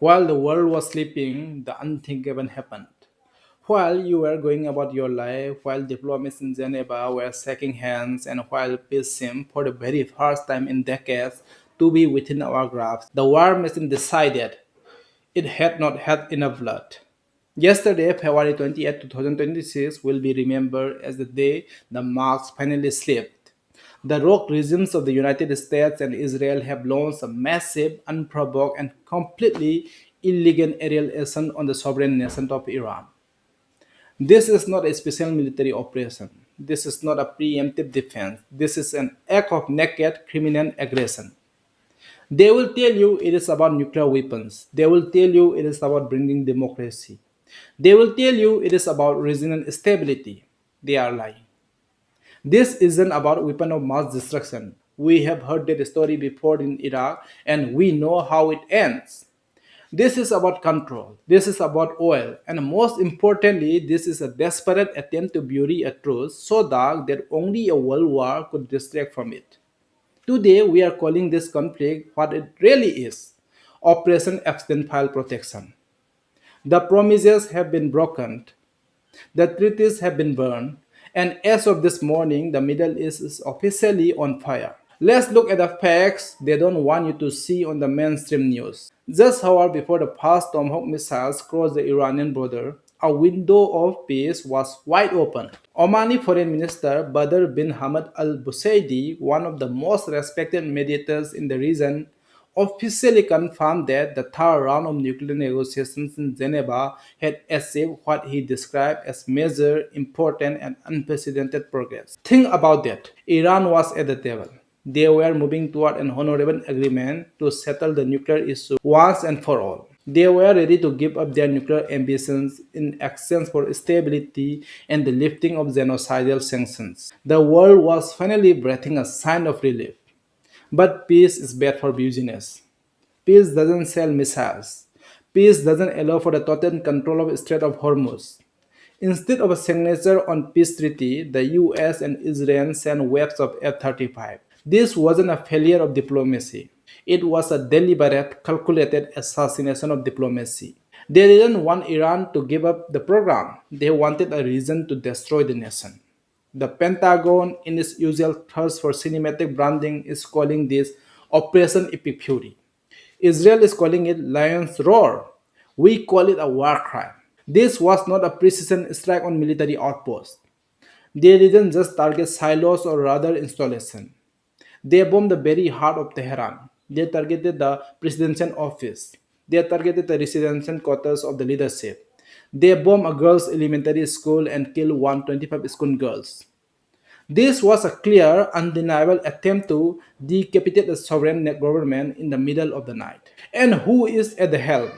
While the world was sleeping, the unthinkable happened. While you were going about your life, while diplomats in Geneva were shaking hands, and while peace seemed for the very first time in decades to be within our grasp, the war machine decided it had not had enough blood. Yesterday, February 28, 2026, will be remembered as the day the marks finally slipped. The rogue regimes of the United States and Israel have launched a massive, unprovoked, and completely illegal aerial assault on the sovereign nation of Iran. This is not a special military operation. This is not a preemptive defense. This is an act of naked criminal aggression. They will tell you it is about nuclear weapons. They will tell you it is about bringing democracy. They will tell you it is about regional stability. They are lying. This isn't about weapon of mass destruction. We have heard that story before in Iraq and we know how it ends. This is about control. This is about oil. And most importantly, this is a desperate attempt to bury a truth so dark that only a world war could distract from it. Today, we are calling this conflict what it really is: Operation Epstein File Protection. The promises have been broken, the treaties have been burned, and as of this morning, the Middle East is officially on fire. Let's look at the facts they don't want you to see on the mainstream news. Just hours before the first Tomahawk missiles crossed the Iranian border, a window of peace was wide open. Omani Foreign Minister Badr bin Hamad al Busaidi, one of the most respected mediators in the region, officially confirmed that the third round of nuclear negotiations in Geneva had achieved what he described as major, important, and unprecedented progress. Think about that. Iran was at the table. They were moving toward an honorable agreement to settle the nuclear issue once and for all. They were ready to give up their nuclear ambitions in exchange for stability and the lifting of genocidal sanctions. The world was finally breathing a sign of relief. But peace is bad for business. Peace doesn't sell missiles. Peace doesn't allow for the total control of Strait of Hormuz. Instead of a signature on peace treaty, the US and Israel sent waves of F-35. This wasn't a failure of diplomacy. It was a deliberate, calculated assassination of diplomacy. They didn't want Iran to give up the program. They wanted a reason to destroy the nation. The Pentagon, in its usual thirst for cinematic branding, is calling this Operation Epic Fury. Israel is calling it Lion's Roar. We call it a war crime. This was not a precision strike on military outposts. They didn't just target silos or radar installation. They bombed the very heart of Tehran. They targeted the presidential office. They targeted the residential quarters of the leadership. They bombed a girls' elementary school and killed 125 school girls. This was a clear, undeniable attempt to decapitate a sovereign government in the middle of the night. And who is at the helm?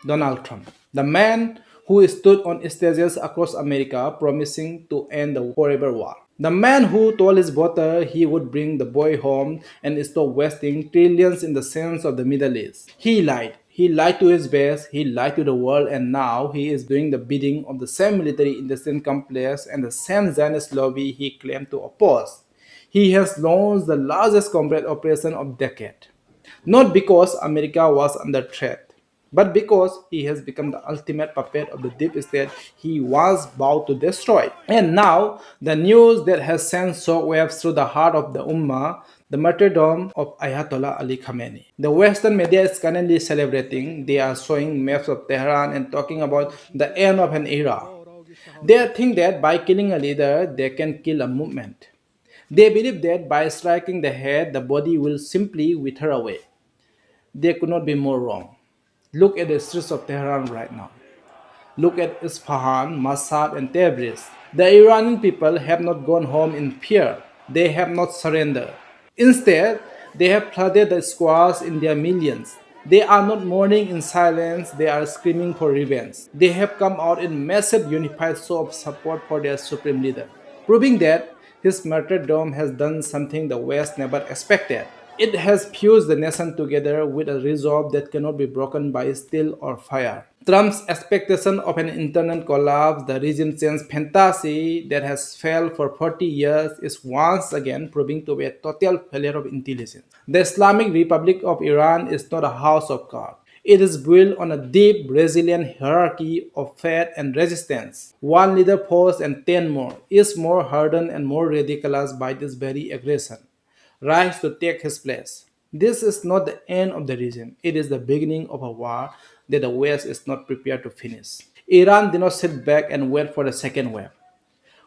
Donald Trump, the man who stood on stages across America promising to end the forever war. The man who told his voter he would bring the boy home and stop wasting trillions in the sands of the Middle East. He lied. He lied to his base, he lied to the world, and now he is doing the bidding of the same military industrial complex and the same Zionist lobby he claimed to oppose. He has launched the largest combat operation of decade. Not because America was under threat, but because he has become the ultimate puppet of the deep state he was vowed to destroy. And now, the news that has sent shockwaves through the heart of the Ummah, the martyrdom of Ayatollah Ali Khamenei. The Western media is currently celebrating. They are showing maps of Tehran and talking about the end of an era. They think that by killing a leader, they can kill a movement. They believe that by striking the head, the body will simply wither away. They could not be more wrong. Look at the streets of Tehran right now. Look at Isfahan, Mashhad, and Tabriz. The Iranian people have not gone home in fear. They have not surrendered. Instead, they have flooded the squares in their millions. They are not mourning in silence, they are screaming for revenge. They have come out in massive unified show of support for their supreme leader, proving that his martyrdom has done something the West never expected. It has fused the nation together with a resolve that cannot be broken by steel or fire. Trump's expectation of an internal collapse, the regime change fantasy that has failed for 40 years, is once again proving to be a total failure of intelligence. The Islamic Republic of Iran is not a house of cards. It is built on a deep, resilient hierarchy of faith and resistance. One leader falls and 10 more, each more hardened and more radicalized by this very aggression, rise to take his place. This is not the end of the region, it is the beginning of a war that the West is not prepared to finish. Iran did not sit back and wait for the second wave.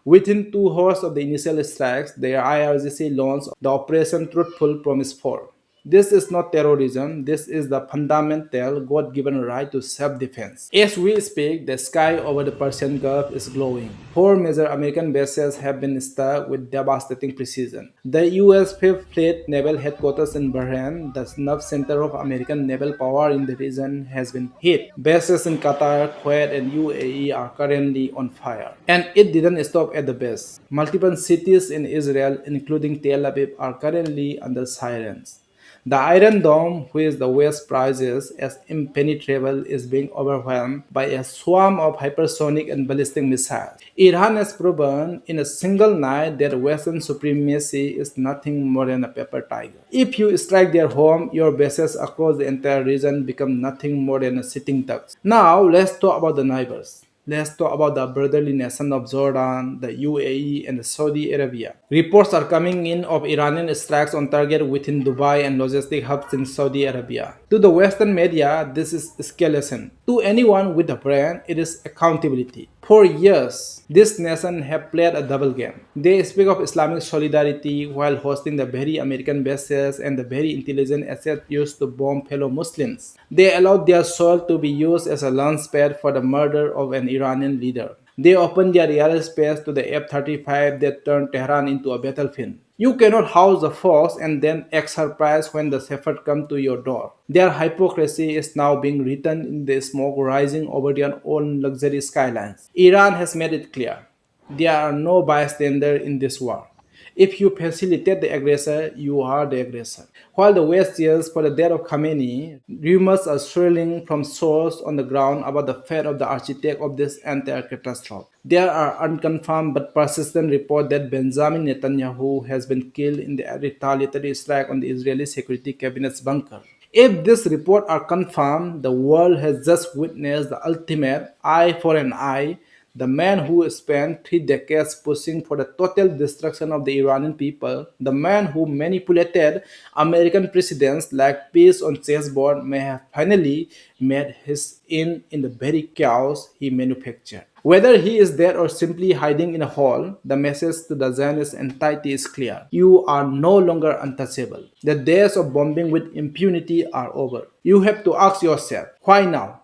Within 2 hours of the initial strikes, the IRGC launched the Operation Truthful Promise 4. This is not terrorism, this is the fundamental God given right to self defense. As we speak, the sky over the Persian Gulf is glowing. Four major American bases have been struck with devastating precision. The US Fifth Fleet Naval Headquarters in Bahrain, the nerve center of American naval power in the region, has been hit. Bases in Qatar, Kuwait, and UAE are currently on fire. And it didn't stop at the base. Multiple cities in Israel, including Tel Aviv, are currently under sirens. The Iron Dome, which the West prizes as impenetrable, is being overwhelmed by a swarm of hypersonic and ballistic missiles. Iran has proven in a single night that Western supremacy is nothing more than a paper tiger. If you strike their home, your bases across the entire region become nothing more than a sitting ducks. Now, let's talk about the neighbors. Let's talk about the brotherly nation of Jordan, the UAE, and Saudi Arabia. Reports are coming in of Iranian strikes on target within Dubai and logistic hubs in Saudi Arabia. To the Western media, this is escalation. To anyone with a brain, it is accountability. For years, this nation have played a double game. They speak of Islamic solidarity while hosting the very American bases and the very intelligent assets used to bomb fellow Muslims. They allowed their soil to be used as a launchpad for the murder of an Iranian leader. They opened their airspace to the F-35 that turned Tehran into a battlefield. You cannot house the force and then act surprised when the shepherd come to your door. Their hypocrisy is now being written in the smoke rising over their own luxury skylines. Iran has made it clear. There are no bystanders in this war. If you facilitate the aggressor, you are the aggressor. While the West cheers for the death of Khamenei, rumors are swirling from sources on the ground about the fate of the architect of this entire catastrophe. There are unconfirmed but persistent reports that Benjamin Netanyahu has been killed in the retaliatory strike on the Israeli Security Cabinet's bunker. If these reports are confirmed, the world has just witnessed the ultimate eye for an eye. The man who spent 3 decades pushing for the total destruction of the Iranian people, the man who manipulated American presidents like peace on chessboard, may have finally made his in the very chaos he manufactured. Whether he is dead or simply hiding in a hole, the message to the Zionist entity is clear. You are no longer untouchable. The days of bombing with impunity are over. You have to ask yourself, why now?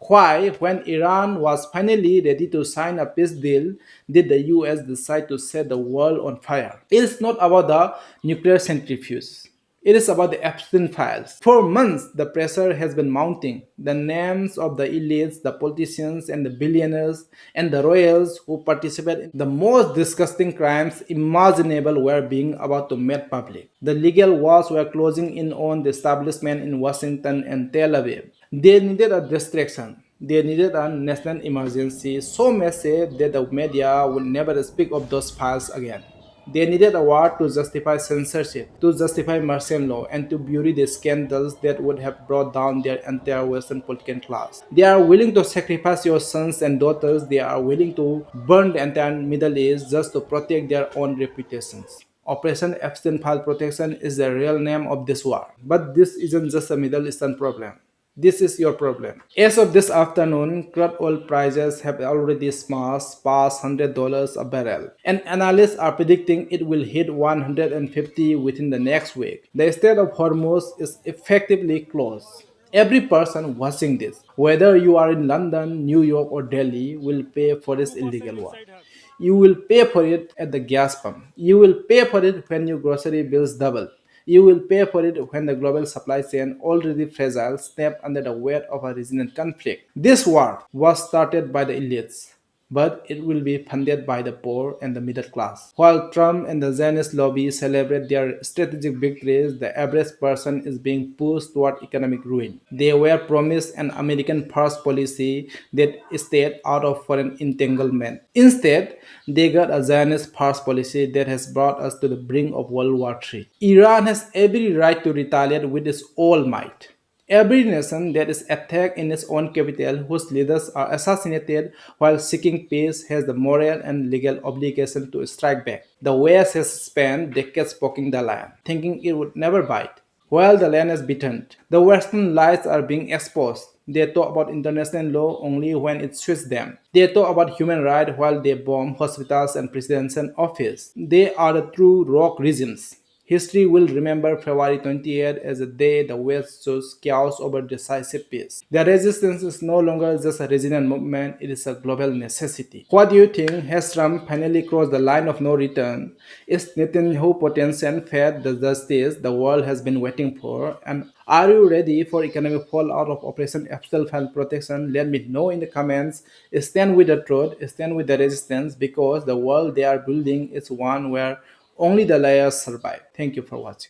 Why, when Iran was finally ready to sign a peace deal, did the US decide to set the world on fire? It is not about the nuclear centrifuge. It is about the Epstein files. For months, the pressure has been mounting. The names of the elites, the politicians, and the billionaires, and the royals who participate in the most disgusting crimes imaginable were being about to made public. The legal walls were closing in on the establishment in Washington and Tel Aviv. They needed a distraction. They needed a national emergency so massive that the media would never speak of those files again. They needed a war to justify censorship, to justify martial law, and to bury the scandals that would have brought down their entire Western political class. They are willing to sacrifice your sons and daughters. They are willing to burn the entire Middle East just to protect their own reputations. Operation Epstein File Protection is the real name of this war. But this isn't just a Middle Eastern problem. This is your problem. As of this afternoon, crude oil prices have already smashed past $100 a barrel, and analysts are predicting it will hit 150 within the next week. The Strait of Hormuz is effectively closed. Every person watching this, whether you are in London, New York, or Delhi, will pay for this illegal war. You will pay for it at the gas pump. You will pay for it when your grocery bills double. You will pay for it when the global supply chain, already fragile, snap under the weight of a regional conflict. This war was started by the elites, but it will be funded by the poor and the middle class. While Trump and the Zionist lobby celebrate their strategic victories, the average person is being pushed toward economic ruin. They were promised an American first policy that stayed out of foreign entanglement. Instead, they got a Zionist first policy that has brought us to the brink of World War III. Iran has every right to retaliate with its all might. Every nation that is attacked in its own capital, whose leaders are assassinated while seeking peace, has the moral and legal obligation to strike back. The West has spent decades poking the lion, thinking it would never bite. While the lion is bitten, the Western lies are being exposed. They talk about international law only when it suits them. They talk about human rights while they bomb hospitals and presidential office. They are the true rock regimes. History will remember February 28th as a day the West chose chaos over decisive peace. The resistance is no longer just a regional movement, it is a global necessity. What do you think? Has Trump finally crossed the line of no return? Is Netanyahu potential fed the justice the world has been waiting for? And are you ready for economic fallout of Operation Epstein File Protection? Let me know in the comments. Stand with the truth, stand with the resistance, because the world they are building is one where only the liars survive. Thank you for watching.